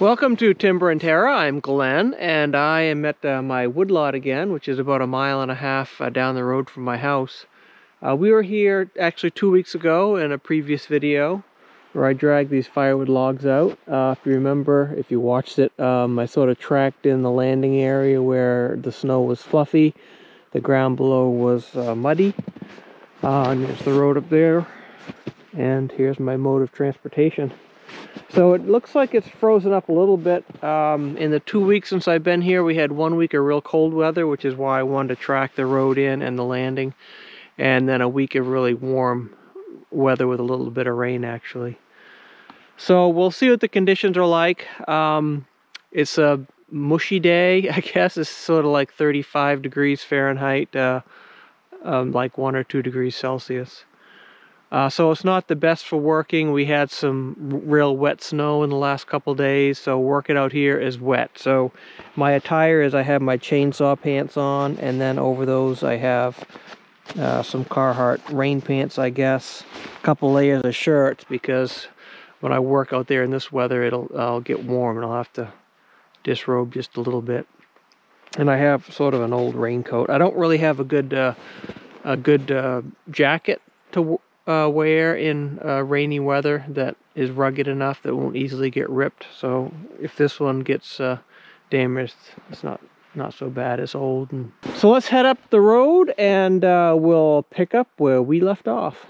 Welcome to Timber&Terra. I'm Glenn, and I am at my woodlot again, which is about 1.5 miles down the road from my house. We were here actually 2 weeks ago in a previous video where I dragged these firewood logs out. If you remember, if you watched it, I sort of tracked in the landing area where the snow was fluffy, the ground below was muddy, and there's the road up there, and here's my mode of transportation. So it looks like it's frozen up a little bit. In the 2 weeks since I've been here, we had 1 week of real cold weather, which is why I wanted to track the road in and the landing. And then a week of really warm weather with a little bit of rain, actually. So we'll see what the conditions are like. It's a mushy day, I guess. It's sort of like 35 degrees Fahrenheit, like 1 or 2 degrees Celsius. So it's not the best for working. We had some real wet snow in the last couple days, so working out here is wet. So my attire is I have my chainsaw pants on, and then over those I have some Carhartt rain pants, I guess. A couple layers of shirts, because when I work out there in this weather, I'll get warm and I'll have to disrobe just a little bit. And I have sort of an old raincoat. I don't really have a good jacket to wear in rainy weather that is rugged enough that won't easily get ripped. So if this one gets damaged, it's not so bad. It's old. So let's head up the road and we'll pick up where we left off.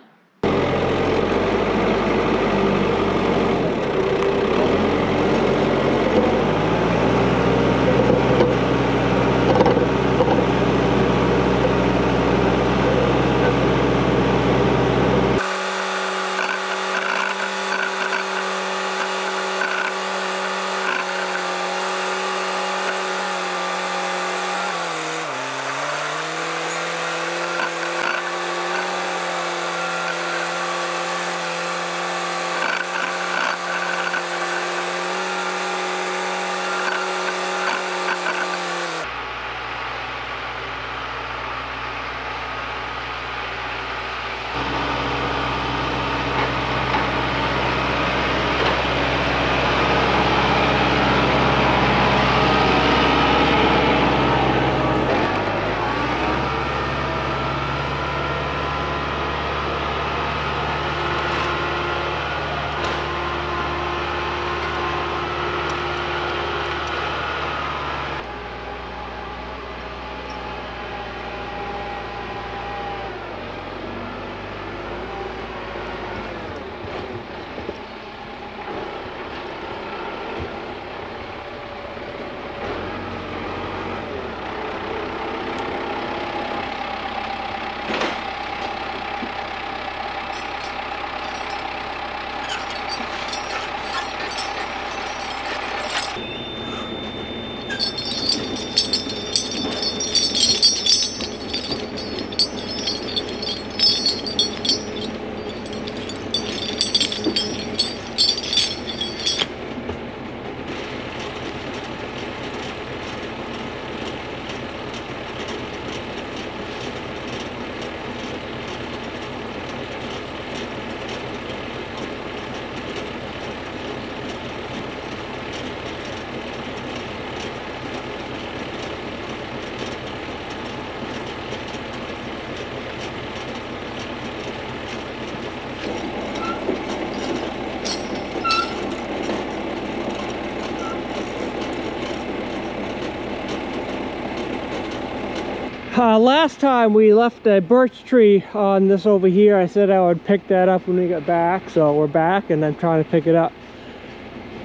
Last time we left a birch tree on this over here. I said I would pick that up when we got back, so we're back and I'm trying to pick it up.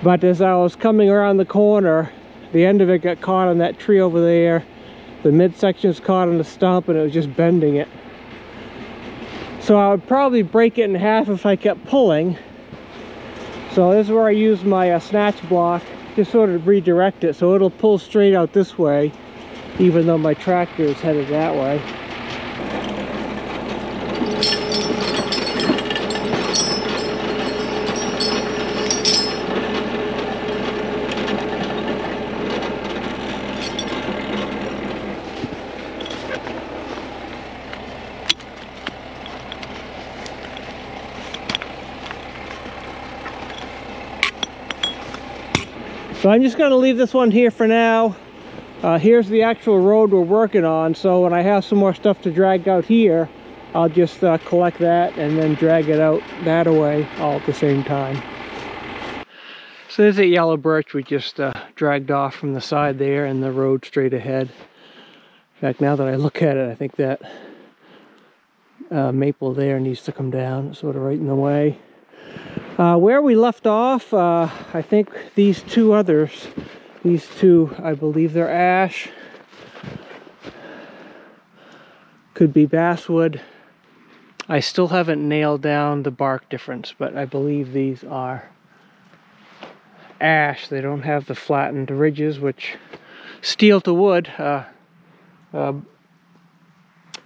But as I was coming around the corner, the end of it got caught on that tree over there. The midsection was caught on the stump and it was just bending it. So I would probably break it in half if I kept pulling. So this is where I use my snatch block to sort of redirect it, so it'll pull straight out this way, even though my tractor is headed that way. So I'm just going to leave this one here for now. Here's the actual road we're working on, so when I have some more stuff to drag out here, I'll just collect that and then drag it out that away all at the same time. So there's a yellow birch we just dragged off from the side there and the road straight ahead. In fact, now that I look at it, I think that maple there needs to come down, sort of right in the way. Where we left off, I think these two others, these two, I believe they're ash. Could be basswood. I still haven't nailed down the bark difference, but I believe these are ash. They don't have the flattened ridges, which steel to wood,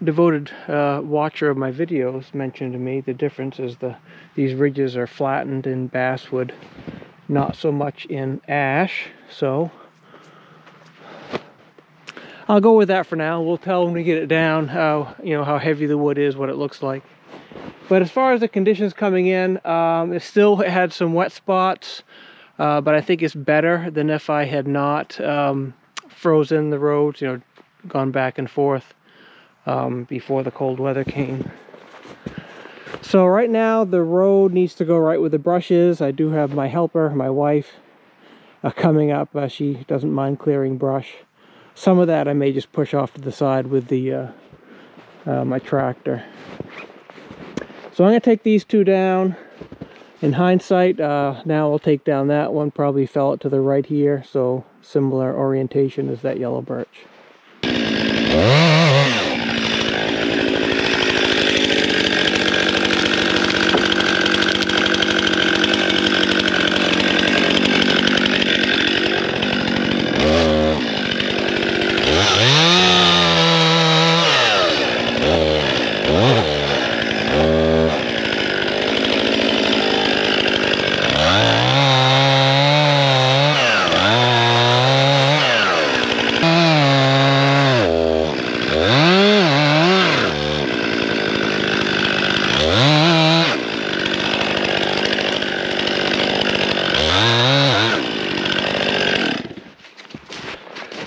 devoted watcher of my videos mentioned to me the difference is these ridges are flattened in basswood, not so much in ash. So I'll go with that for now. We'll tell when we get it down how, you know, how heavy the wood is, what it looks like. But as far as the conditions coming in, it still had some wet spots, but I think it's better than if I had not frozen the roads, you know, gone back and forth before the cold weather came. So right now the road needs to go right with the brushes. I do have my helper, my wife, coming up. She doesn't mind clearing brush. Some of that I may just push off to the side with the my tractor. So I'm going to take these two down. In hindsight, now I'll take down that one. Probably fell it to the right here, so similar orientation as that yellow birch.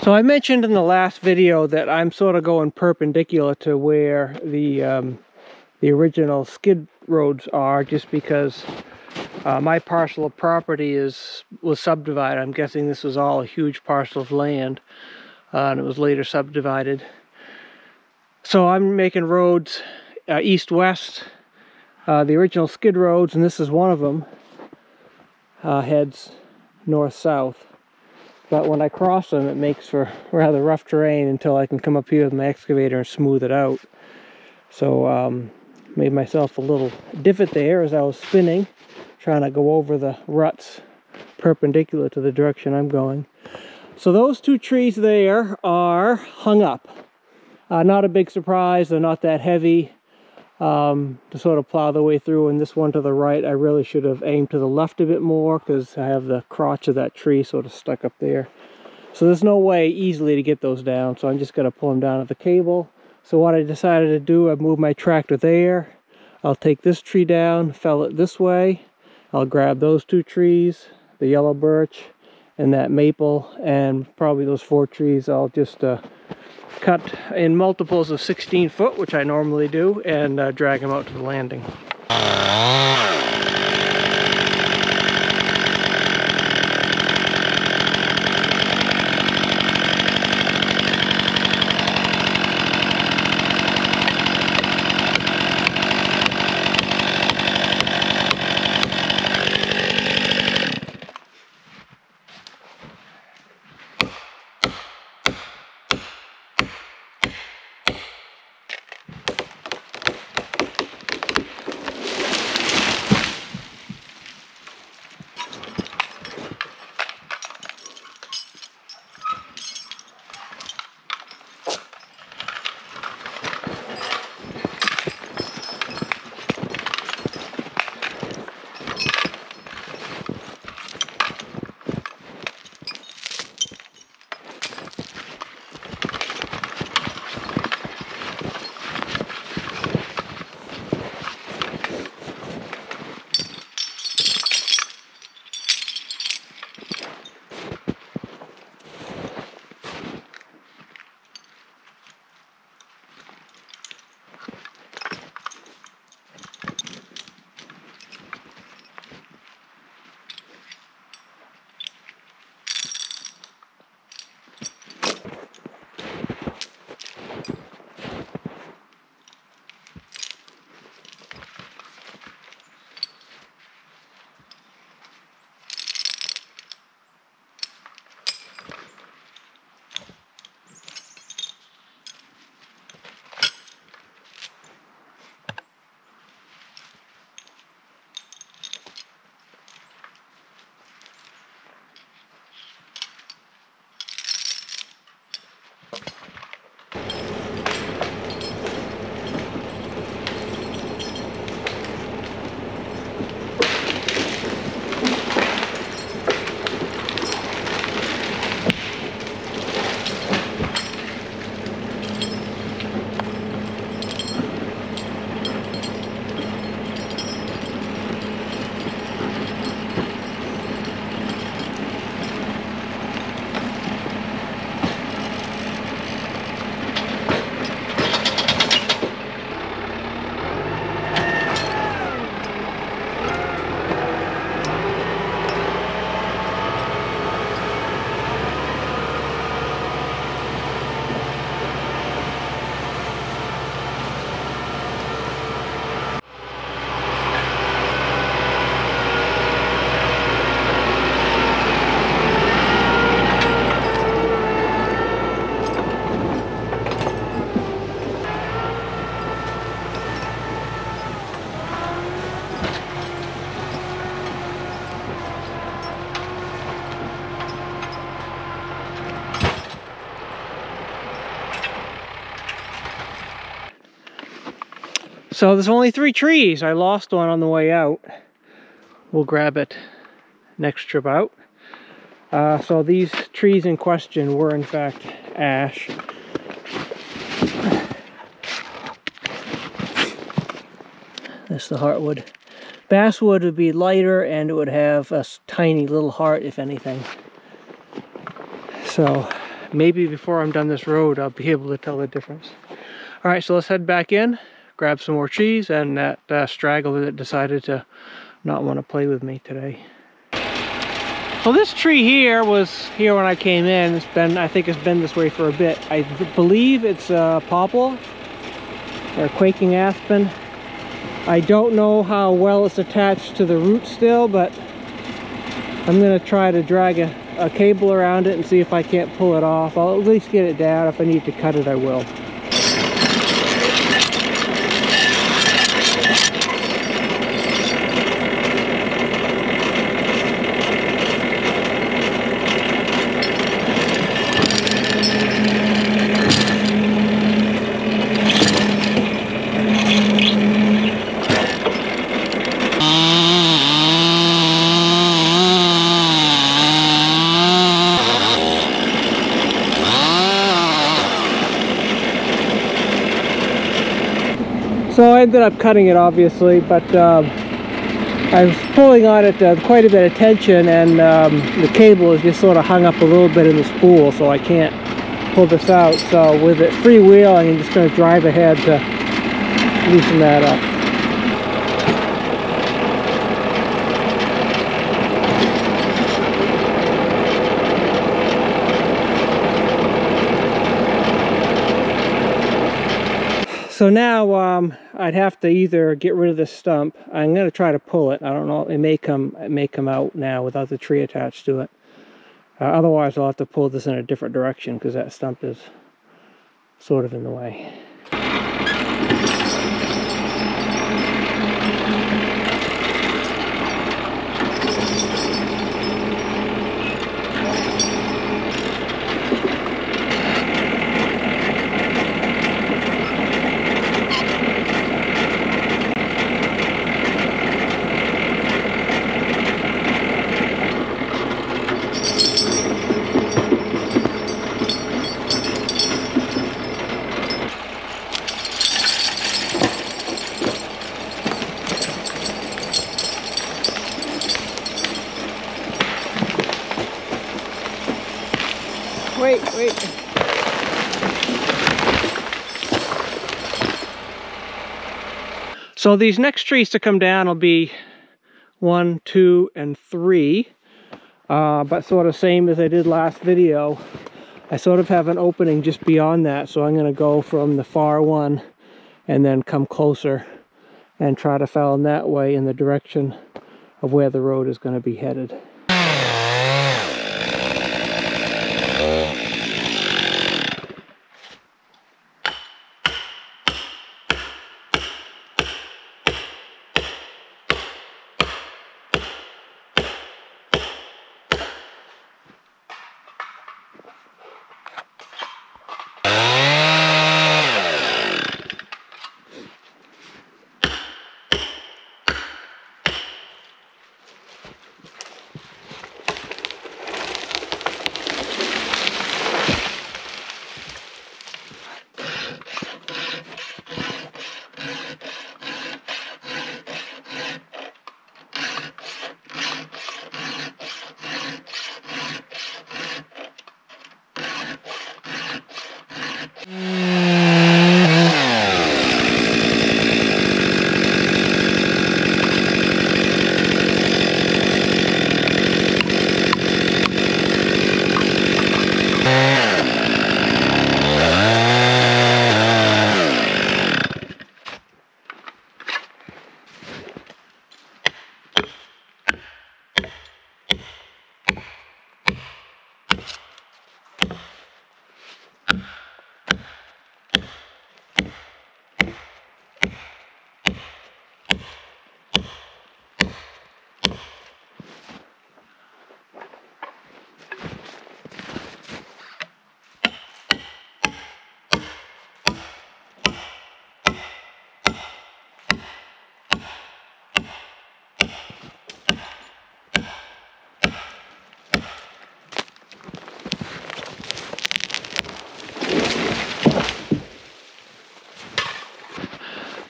So I mentioned in the last video that I'm sort of going perpendicular to where the original skid roads are, just because my parcel of property was subdivided. I'm guessing this was all a huge parcel of land, and it was later subdivided. So I'm making roads east-west. The original skid roads, and this is one of them, heads north-south. But when I cross them, it makes for rather rough terrain until I can come up here with my excavator and smooth it out. So made myself a little divot there as I was spinning, trying to go over the ruts perpendicular to the direction I'm going. So those two trees there are hung up. Not a big surprise, they're not that heavy to sort of plow the way through. And this one to the right, I really should have aimed to the left a bit more because I have the crotch of that tree sort of stuck up there. So there's no way easily to get those down, so I'm just going to pull them down at the cable. So what I decided to do, I moved my tractor there. I'll take this tree down, fell it this way. I'll grab those two trees, the yellow birch and that maple, and probably those 4 trees I'll just cut in multiples of 16 foot, which I normally do, and drag them out to the landing. So there's only 3 trees. I lost one on the way out. We'll grab it next trip out. So these trees in question were in fact ash. That's the heartwood. Basswood would be lighter and it would have a tiny little heart, if anything. So maybe before I'm done this road, I'll be able to tell the difference. All right, so let's head back in, grab some more cheese, and that straggler that decided to not want to play with me today. Well, this tree here was here when I came in. It's been, I think it's been this way for a bit. I believe it's a poplar or quaking aspen. I don't know how well it's attached to the root still, but I'm gonna try to drag a cable around it and see if I can't pull it off. I'll at least get it down. If I need to cut it, I will. So I ended up cutting it, obviously, but I was pulling on it quite a bit of tension, and the cable is just sort of hung up a little bit in the spool, so I can't pull this out. So with it freewheeling, I'm just going to drive ahead to loosen that up. So now I'd have to either get rid of this stump. I'm going to try to pull it. I don't know. It may come out now without the tree attached to it. Otherwise, I'll have to pull this in a different direction because that stump is sort of in the way. Wait. So these next trees to come down will be 1, 2, and 3. But sort of same as I did last video, I sort of have an opening just beyond that. So I'm going to go from the far one and then come closer and try to fell in that way in the direction of where the road is going to be headed.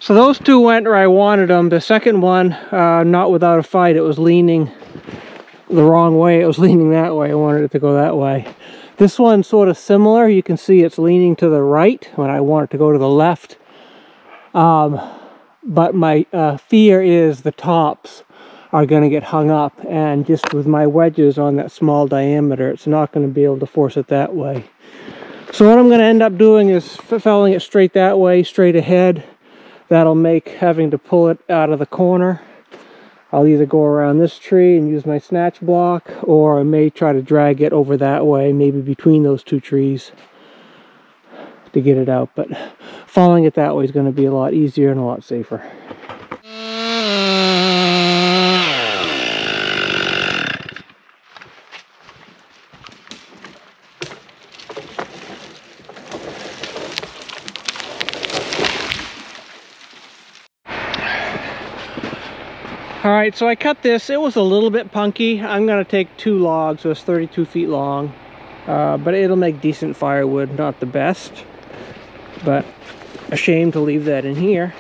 So those two went where I wanted them. The second one, not without a fight, it was leaning the wrong way. It was leaning that way. I wanted it to go that way. This one's sort of similar. You can see it's leaning to the right when I want it to go to the left. But my fear is the tops are going to get hung up, and just with my wedges on that small diameter, it's not going to be able to force it that way. So what I'm going to end up doing is felling it straight that way, straight ahead. That'll make having to pull it out of the corner. I'll either go around this tree and use my snatch block, or I may try to drag it over that way, maybe between those two trees to get it out. But falling it that way is going to be a lot easier and a lot safer. Alright, so I cut this. It was a little bit punky. I'm going to take 2 logs, so it's 32 feet long. But it'll make decent firewood. Not the best, but a shame to leave that in here.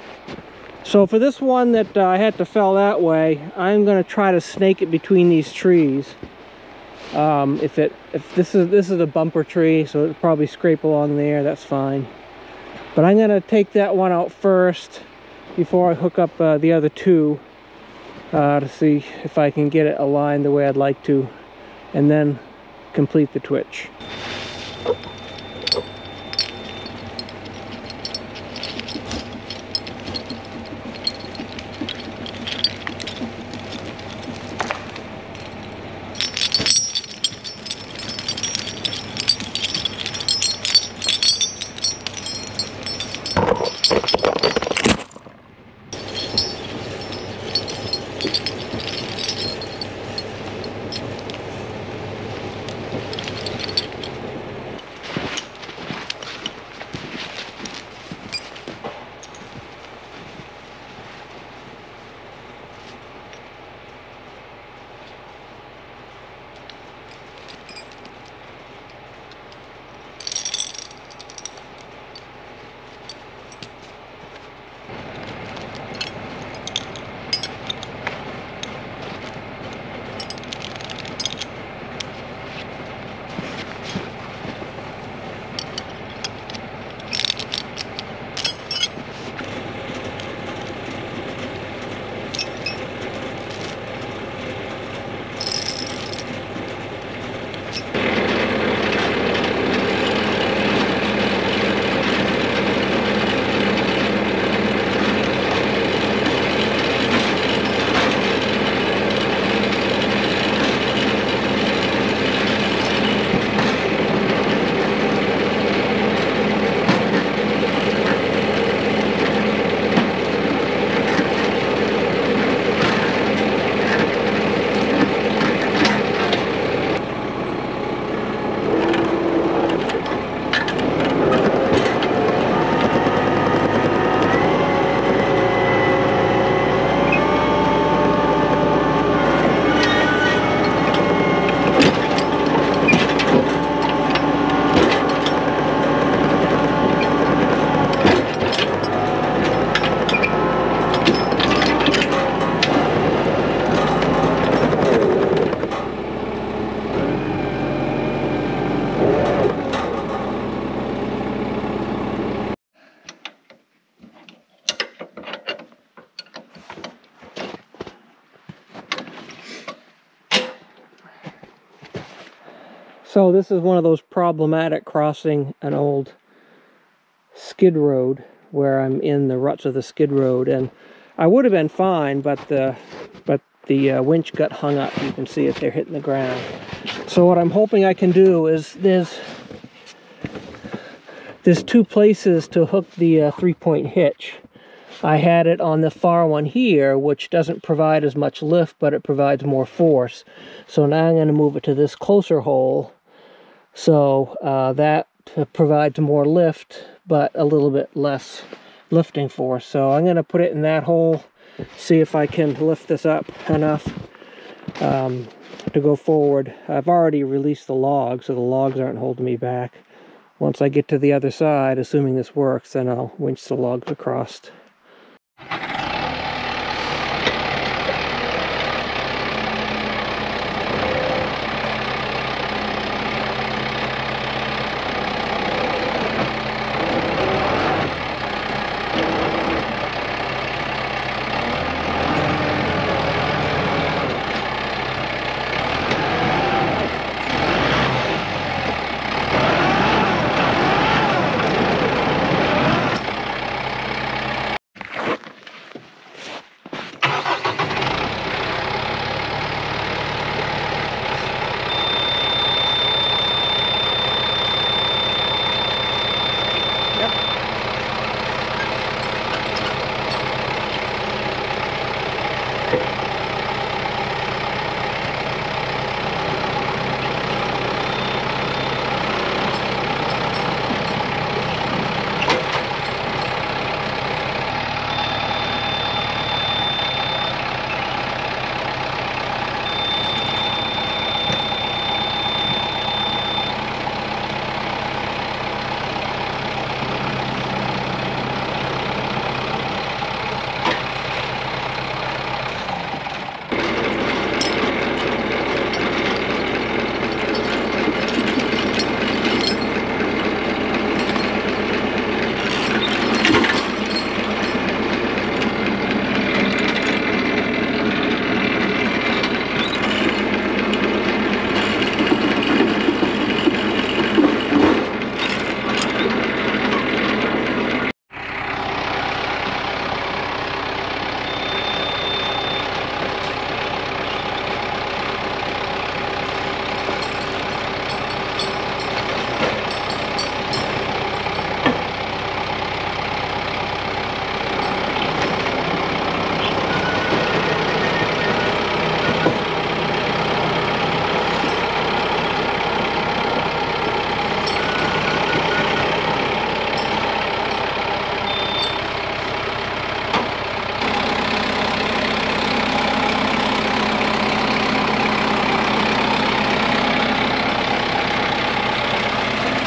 So for this one that I had to fell that way, I'm going to try to snake it between these trees. If this is a bumper tree, so it'll probably scrape along there. That's fine. But I'm going to take that one out first before I hook up the other two. To see if I can get it aligned the way I'd like to, and then complete the twitch. So this is one of those problematic crossing an old skid road where I'm in the ruts of the skid road, and I would have been fine, but the winch got hung up. You can see it there hitting the ground. So what I'm hoping I can do is there's 2 places to hook the 3-point hitch. I had it on the far one here, which doesn't provide as much lift, but it provides more force. So now I'm going to move it to this closer hole. So that provides more lift, but a little bit less lifting force. So I'm going to put it in that hole, see if I can lift this up enough to go forward. I've already released the logs, so the logs aren't holding me back. Once I get to the other side, assuming this works, then I'll winch the logs across.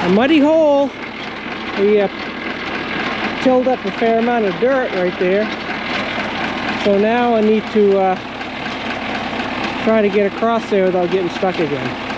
a muddy hole. We tilled up a fair amount of dirt right there. So now I need to try to get across there without getting stuck again.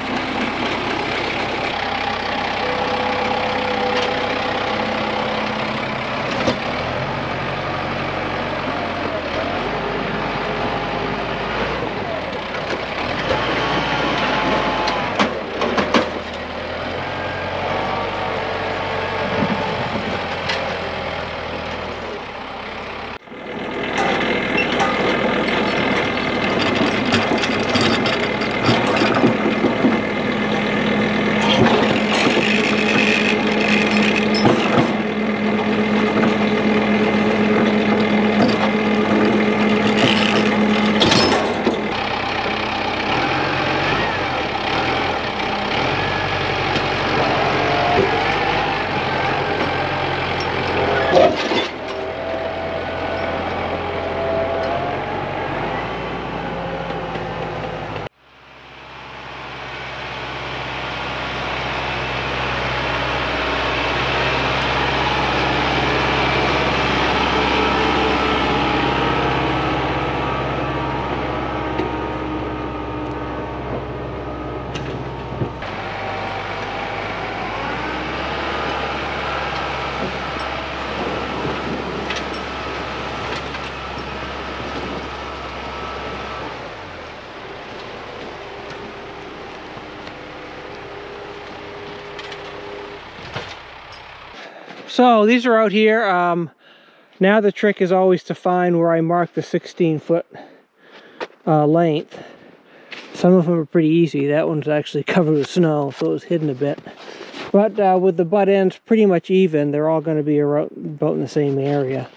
So these are out here. Now the trick is always to find where I mark the 16-foot length. Some of them are pretty easy. That one's actually covered with snow, so it's hidden a bit. But with the butt ends pretty much even, they're all going to be about in the same area.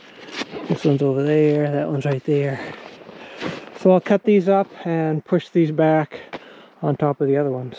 This one's over there, that one's right there. So I'll cut these up and push these back on top of the other ones.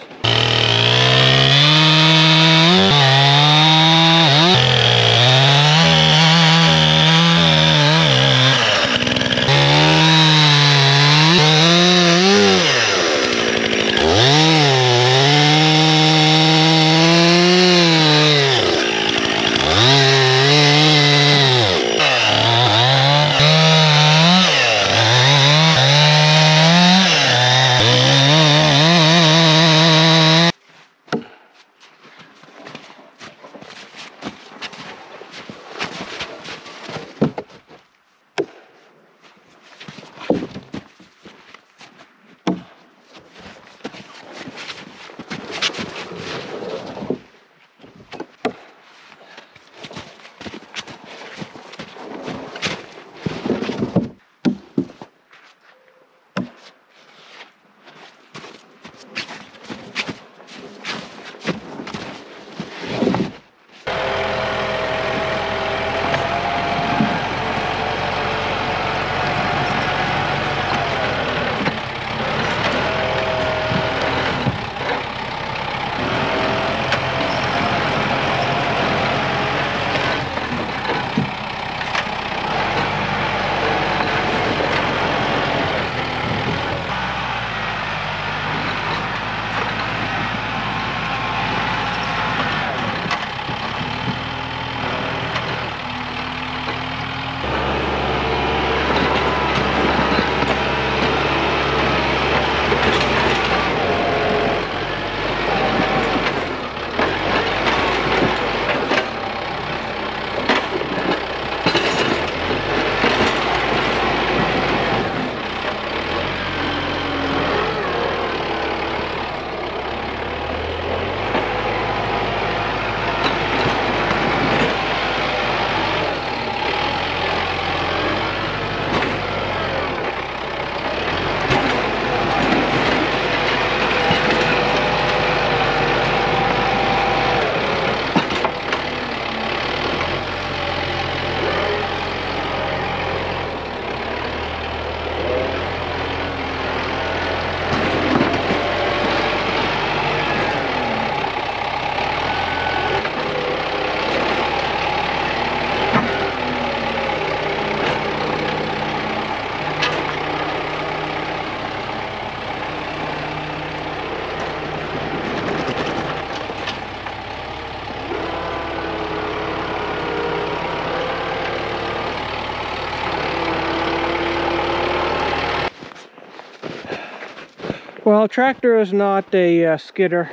Well, tractor is not a skidder.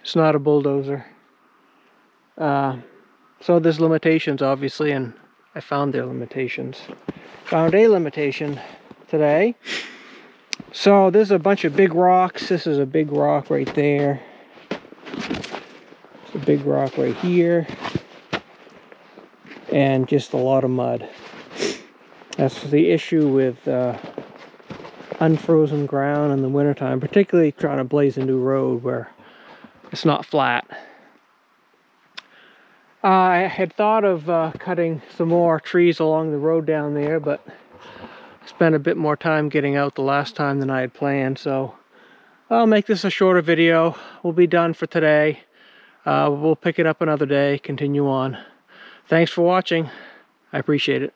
It's not a bulldozer. So there's limitations, obviously, and I found their limitations. Found a limitation today. So there's a bunch of big rocks. This is a big rock right there. It's a big rock right here. And just a lot of mud. That's the issue with unfrozen ground in the wintertime, particularly trying to blaze a new road where it's not flat. I had thought of cutting some more trees along the road down there, but I spent a bit more time getting out the last time than I had planned, so I'll make this a shorter video. We'll be done for today. We'll pick it up another day, continue on. Thanks for watching. I appreciate it.